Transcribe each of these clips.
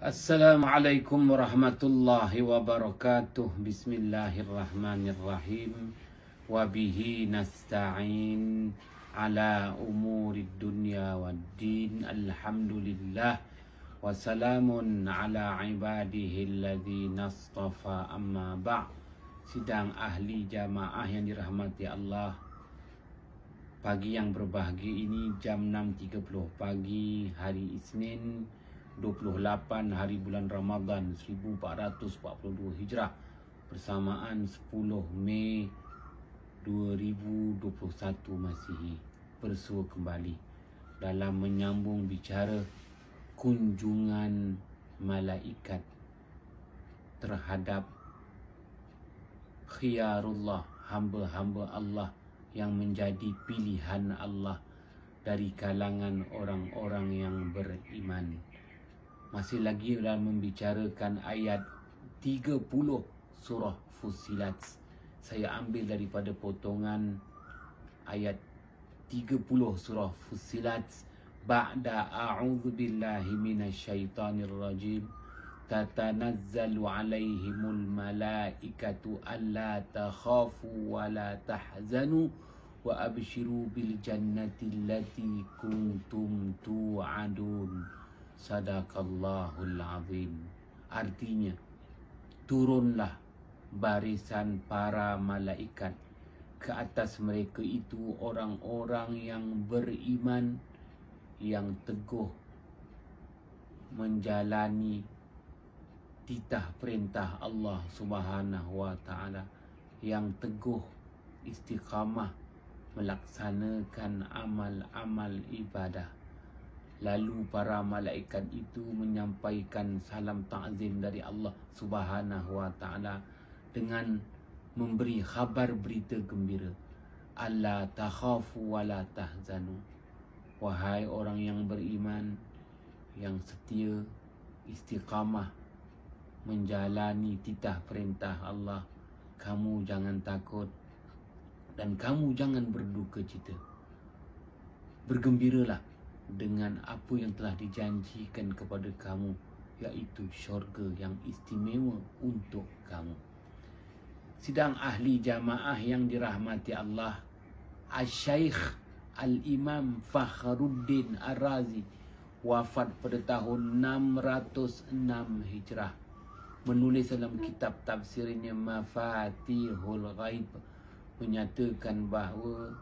Assalamualaikum warahmatullahi wabarakatuh. Bismillahirrahmanirrahim. Wabihi nasta'in ala umurid dunya waddin. Alhamdulillah. Wassalamun ala ibadihi alladhina astafa, amma ba'. Sidang ahli jamaah yang dirahmati Allah, pagi yang berbahagia ini jam 6.30 pagi hari Isnin 28 hari bulan Ramadan 1442 Hijrah bersamaan 10 Mei 2021 Masihi. Bersua kembali dalam menyambung bicara kunjungan malaikat terhadap khiyarullah, hamba-hamba Allah yang menjadi pilihan Allah dari kalangan orang-orang yang beriman. Masih lagi dalam membicarakan ayat 30 surah Fussilat. Saya ambil daripada potongan ayat 30 surah Fussilat. Ba'da a'udzu billahi minasyaitonir rajim. Tatanazzalu alaihimul malaikatu alla takhafu wa la tahzanu wa abshiru bil jannati allati kuntum tu'adun. Sadaqallahul azim. Artinya, turunlah barisan para malaikat ke atas mereka itu orang-orang yang beriman, yang teguh menjalani titah perintah Allah Subhanahu wa taala, yang teguh istiqamah melaksanakan amal-amal ibadah. Lalu para malaikat itu menyampaikan salam ta'zim dari Allah Subhanahu wa taala dengan memberi khabar berita gembira. Alla takhafu wa la tahzanu. Wahai orang yang beriman, yang setia, istiqamah menjalani titah perintah Allah, kamu jangan takut dan kamu jangan berduka cita. Bergembiralah dengan apa yang telah dijanjikan kepada kamu, yaitu syurga yang istimewa untuk kamu. Sidang ahli jamaah yang dirahmati Allah, Al-Syaikh Al-Imam Fakhruddin Ar-Razi wafat pada tahun 606 Hijrah, menulis dalam kitab tafsirnya Mafatihul Ghaib, menyatakan bahawa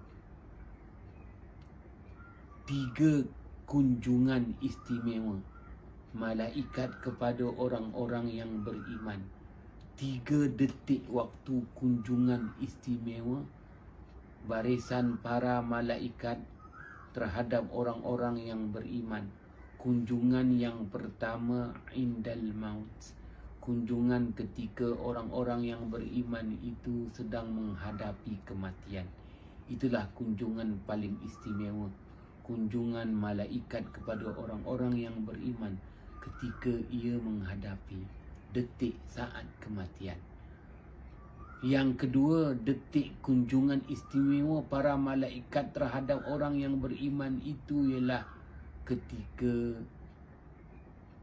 3 kunjungan istimewa malaikat kepada orang-orang yang beriman. 3 detik waktu kunjungan istimewa barisan para malaikat terhadap orang-orang yang beriman. Kunjungan yang pertama indal maut, kunjungan ketika orang-orang yang beriman itu sedang menghadapi kematian. Itulah kunjungan paling istimewa, kunjungan malaikat kepada orang-orang yang beriman ketika ia menghadapi detik saat kematian. Yang kedua, detik kunjungan istimewa para malaikat terhadap orang yang beriman itu ialah ketika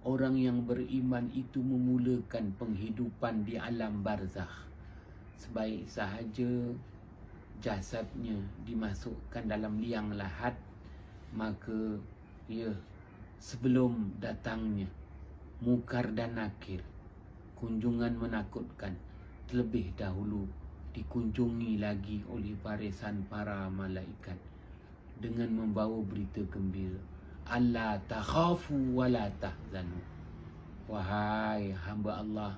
orang yang beriman itu memulakan penghidupan di alam barzakh. Sebaik sahaja jasadnya dimasukkan dalam liang lahat, maka sebelum datangnya Munkar dan Nakir, kunjungan menakutkan, terlebih dahulu dikunjungi lagi oleh barisan para malaikat dengan membawa berita gembira. Alla takhafu wa la tahzanu. Wahai hamba Allah,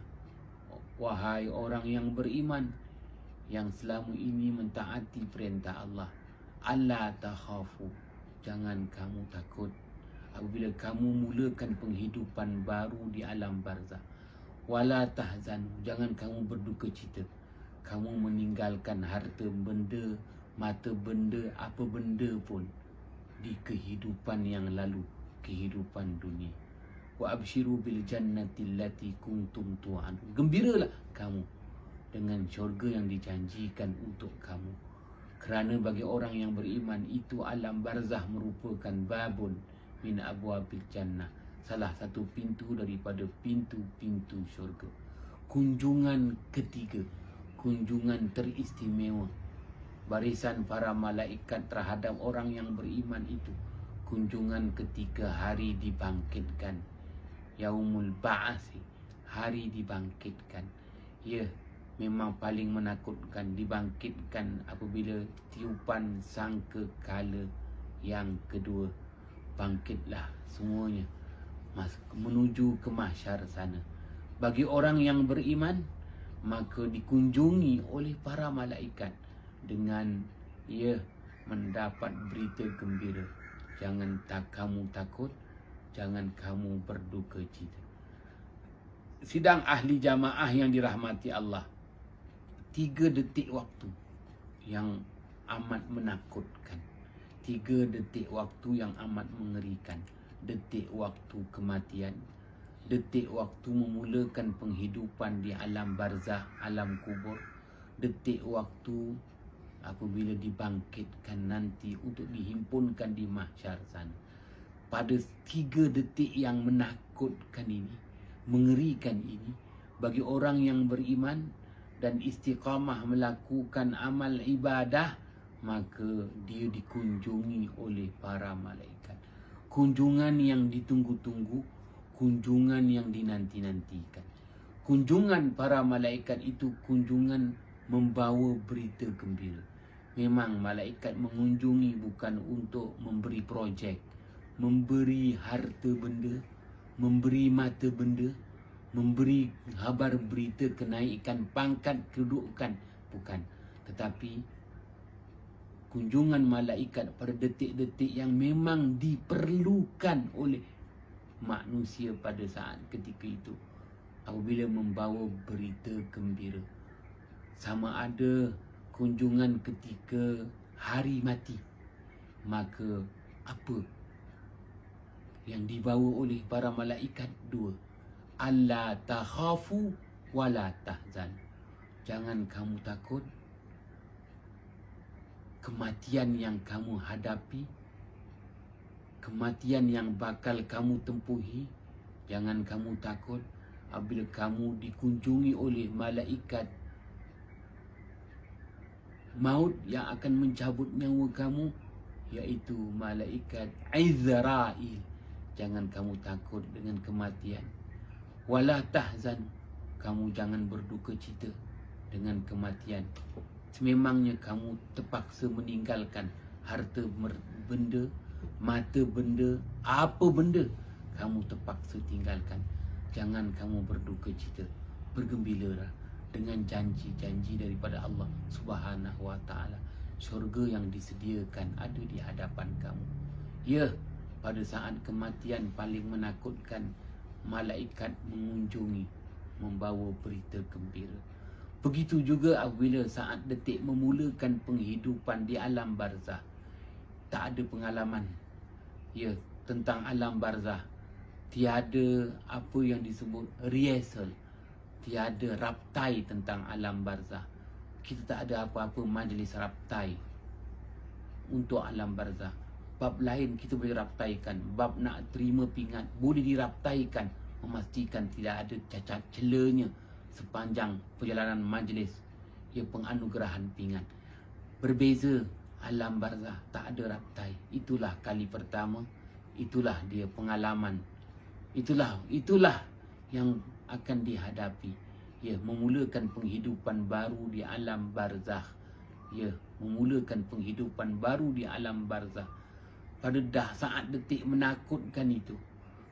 wahai orang yang beriman, yang selama ini mentaati perintah Allah, alla takhafu, jangan kamu takut apabila kamu mulakan penghidupan baru di alam barzakh. Wala tahzanu, jangan kamu berduka cita kamu meninggalkan harta benda, mata benda, apa benda pun di kehidupan yang lalu, kehidupan dunia. Wa abshiru bil jannati allati kuntum tu'adun. Gembiralah kamu dengan syurga yang dijanjikan untuk kamu. Kerana bagi orang yang beriman itu alam barzakh merupakan babun min abwabil jannah, salah satu pintu daripada pintu-pintu syurga. Kunjungan ketiga, kunjungan teristimewa barisan para malaikat terhadap orang yang beriman itu, kunjungan ketika hari dibangkitkan, yaumul ba'asi, hari dibangkitkan. Ya, memang paling menakutkan dibangkitkan apabila tiupan sangkakala yang kedua. Bangkitlah semuanya menuju ke mahsyar sana. Bagi orang yang beriman, maka dikunjungi oleh para malaikat dengan mendapat berita gembira. Jangan kamu takut, jangan kamu berduka cita. Sidang ahli jamaah yang dirahmati Allah, 3 detik waktu yang amat menakutkan, 3 detik waktu yang amat mengerikan. Detik waktu kematian, detik waktu memulakan penghidupan di alam barzah, alam kubur, detik waktu apabila dibangkitkan nanti untuk dihimpunkan di mahsyar sana. Pada 3 detik yang menakutkan ini, mengerikan ini, bagi orang yang beriman dan istiqamah melakukan amal ibadah, maka dia dikunjungi oleh para malaikat. Kunjungan yang ditunggu-tunggu, kunjungan yang dinanti-nantikan. Kunjungan para malaikat itu kunjungan membawa berita gembira. Memang malaikat mengunjungi bukan untuk memberi projek, memberi harta benda, memberi mata benda, memberi kabar berita kenaikan pangkat kedudukan, bukan. Tetapi kunjungan malaikat pada detik-detik yang memang diperlukan oleh manusia pada saat ketika itu, apabila membawa berita gembira. Sama ada kunjungan ketika hari mati, maka apa yang dibawa oleh para malaikat? 2. Alla takhafu wala tahzan. Jangan kamu takut kematian yang kamu hadapi, kematian yang bakal kamu tempuhi. Jangan kamu takut apabila kamu dikunjungi oleh malaikat maut yang akan mencabut nyawa kamu, iaitu malaikat Izrail. Jangan kamu takut dengan kematian. Wala tahzan, kamu jangan berduka cita dengan kematian. Sememangnya kamu terpaksa meninggalkan harta benda, mata benda, apa benda kamu terpaksa tinggalkan. Jangan kamu berduka cita, bergembiralah dengan janji-janji daripada Allah Subhanahu wa taala. Syurga yang disediakan ada di hadapan kamu. Ya, pada saat kematian paling menakutkan, malaikat mengunjungi, membawa berita gembira. Begitu juga apabila saat detik memulakan penghidupan di alam barzah. Tak ada pengalaman tentang alam barzah. Tiada apa yang disebut rehearsal, tiada raptai tentang alam barzah. Kita tak ada apa-apa majlis raptai untuk alam barzah. Bab lain kita boleh raptaikan, bab nak terima pingat boleh diraptaikan, memastikan tidak ada cacat celanya sepanjang perjalanan majlis penganugerahan pingat. Berbeza alam barzah, tak ada raptai. Itulah kali pertama, itulah dia pengalaman, itulah yang akan dihadapi. Memulakan penghidupan baru di alam barzah. Memulakan penghidupan baru di alam barzah. Pada saat detik menakutkan itu,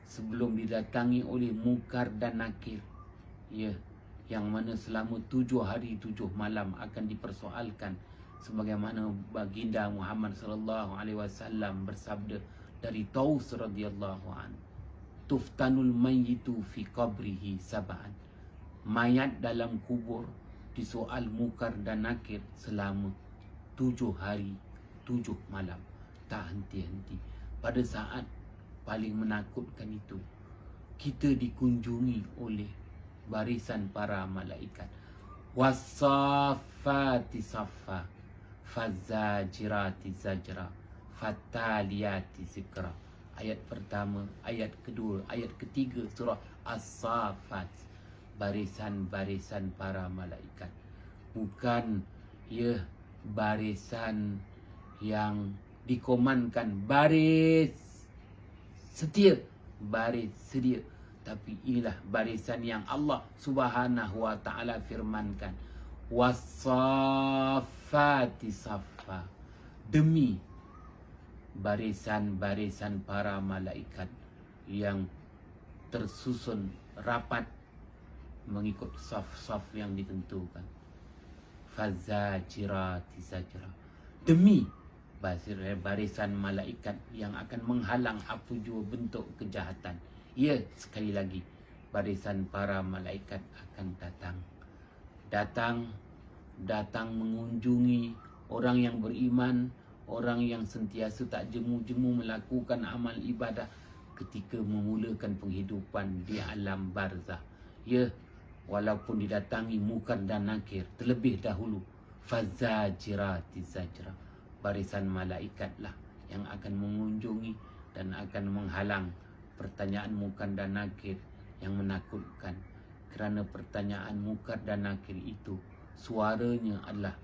sebelum didatangi oleh Munkar dan Nakir, yang mana selama 7 hari 7 malam akan dipersoalkan, sebagaimana baginda Muhammad sallallahu alaihi wasallam bersabda dari Taus radhiyallahu an, tuftanul mayyitu fi qabrihi sab'an. Mayat dalam kubur disoal Munkar dan Nakir selama 7 hari 7 malam, tak henti-henti. Pada saat paling menakutkan itu, kita dikunjungi oleh barisan para malaikat. Wassafati saffa, fazajirati zajra, fataliyati zikra. ayat pertama, ayat kedua, ayat ketiga surah As-Saffat. Barisan-barisan para malaikat. Bukan ya barisan yang dikomankan baris setia, baris sedia. Tapi inilah barisan yang Allah Subhanahu wa ta'ala firmankan. Was-saffati saffa. Demi barisan-barisan para malaikat yang tersusun rapat mengikut saf-saf yang ditentukan. Fazajirati zajra. Demi barisan malaikat yang akan menghalang apa jua bentuk kejahatan. Ya, sekali lagi, barisan para malaikat akan datang mengunjungi orang yang beriman, orang yang sentiasa tak jemu-jemu melakukan amal ibadah ketika memulakan penghidupan di alam barzah. Ya, walaupun didatangi mungkar dan nakir terlebih dahulu. Fazajirati zajra. Barisan malaikatlah yang akan mengunjungi dan akan menghalang pertanyaan mungkar dan nakir yang menakutkan. Kerana pertanyaan mungkar dan nakir itu suaranya adalah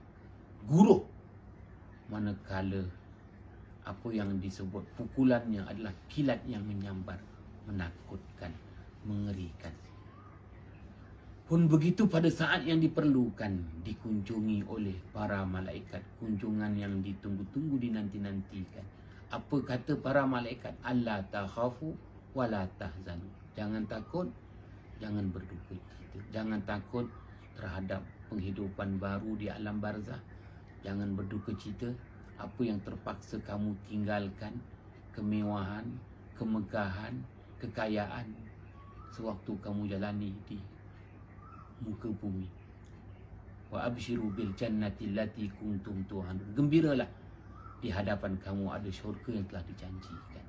guruh, manakala apa yang disebut pukulannya adalah kilat yang menyambar, menakutkan, mengerikan. Pun begitu pada saat yang diperlukan dikunjungi oleh para malaikat, kunjungan yang ditunggu-tunggu, dinanti-nantikan. Apa kata para malaikat? Alla takhafu wala tahzanu. Jangan takut, jangan berduka cita. Jangan takut terhadap penghidupan baru di alam barzah. Jangan berduka cita apa yang terpaksa kamu tinggalkan, kemewahan, kemegahan, kekayaan sewaktu kamu jalani di muka bumi. Wa abshiru bil jannati allati kuntum tu'adun. Gembiralah, di hadapan kamu ada syurga yang telah dijanjikan.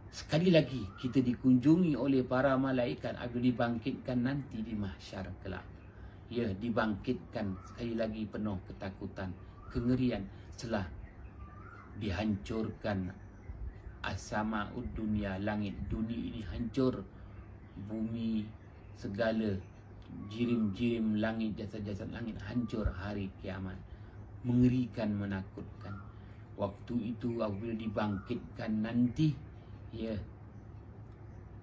Sekali lagi kita dikunjungi oleh para malaikat agar dibangkitkan nanti di mahsyar kelak. Ya, dibangkitkan sekali lagi penuh ketakutan, kengerian setelah dihancurkan as-sama'ud dunia, langit dunia ini hancur, bumi segala jirim-jirim langit, jasad-jasad langit hancur hari kiamat. Mengerikan, menakutkan. Waktu itu apabila dibangkitkan nanti, ya,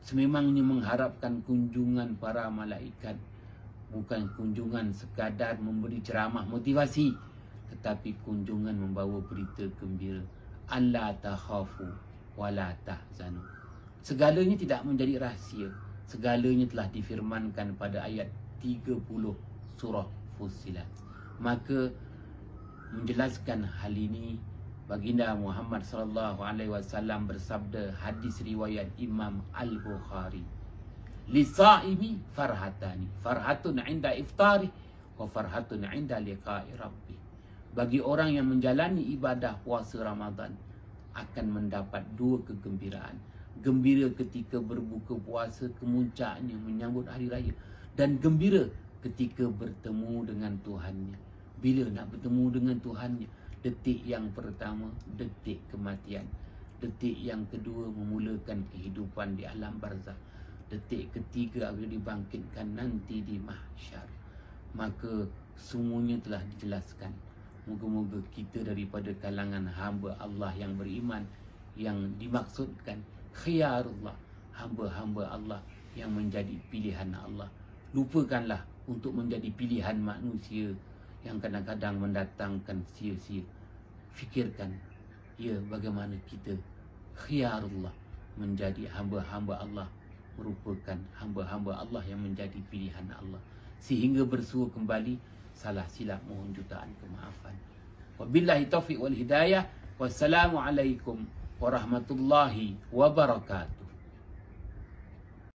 sememangnya mengharapkan kunjungan para malaikat, bukan kunjungan sekadar memberi ceramah motivasi, tetapi kunjungan membawa berita gembira. Alla takhafu wala tahzanu. Segalanya tidak menjadi rahsia. Segalanya telah difirmankan pada ayat 30 surah Fussilat. Maka menjelaskan hal ini, baginda Muhammad sallallahu alaihi wasallam bersabda, hadis riwayat Imam Al-Bukhari, lisaimi farhatani, farhatun 'inda iftari wa farhatun 'inda liqa'i rabbi. Bagi orang yang menjalani ibadah puasa Ramadan akan mendapat dua kegembiraan. Gembira ketika berbuka puasa, kemuncaknya menyambut hari raya, dan gembira ketika bertemu dengan Tuhannya. Bila nak bertemu dengan Tuhannya? Detik yang pertama, detik kematian. Detik yang kedua, memulakan kehidupan di alam barzah. Detik ketiga, apabila dibangkitkan nanti di mahsyar. Maka semuanya telah dijelaskan. Moga-moga kita daripada kalangan hamba Allah yang beriman, yang dimaksudkan khiyarullah, hamba-hamba Allah yang menjadi pilihan Allah. Lupakanlah untuk menjadi pilihan manusia yang kadang-kadang mendatangkan sia-sia. Fikirkan, ya, bagaimana kita khiyarullah, menjadi hamba-hamba Allah, merupakan hamba-hamba Allah yang menjadi pilihan Allah. Sehingga bersua kembali, salah silap mohon jutaan kemaafan. Wabillahi taufiq wal hidayah. Wassalamualaikum warahmatullahi wabarakatuh.